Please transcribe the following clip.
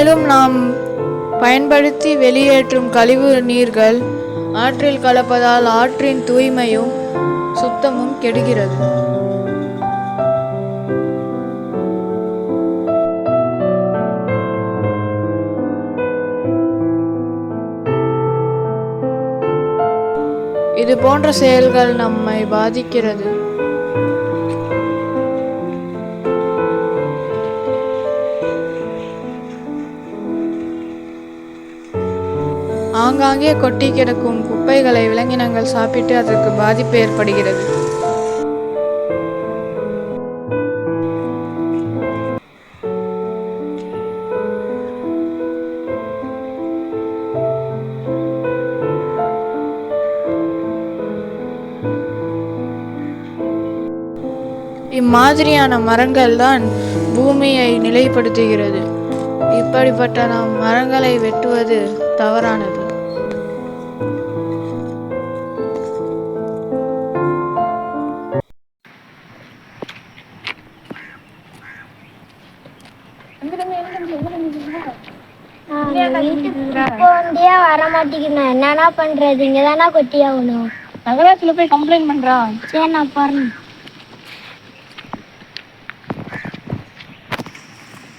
மேலும் நாம் பயன்படுத்தி வெளியேற்றும் கழிவு நீர்கள் ஆற்றில் கலப்பதால் ஆற்றின் தூய்மையும் சுத்தமும் கெடுகிறது. இது போன்ற செயல்கள் நம்மை பாதிக்கிறது. ஆங்காங்கே கொட்டி கிடக்கும் குப்பைகளை விலங்கினங்கள் சாப்பிட்டு அதற்கு பாதிப்பு ஏற்படுகிறது. இம்மாதிரியான மரங்கள் தான் பூமியை நிலைப்படுத்துகிறது. இப்படிப்பட்ட நாம் மரங்களை வெட்டுவது தவறானது. வர மாட்டேங்குது, என்னன்னா பண்றது? இங்கதானா கொட்டி ஆகணும். நகராட்சியில போய் கம்ப்ளைண்ட் பண்றான். சரி, நான் போறேன்.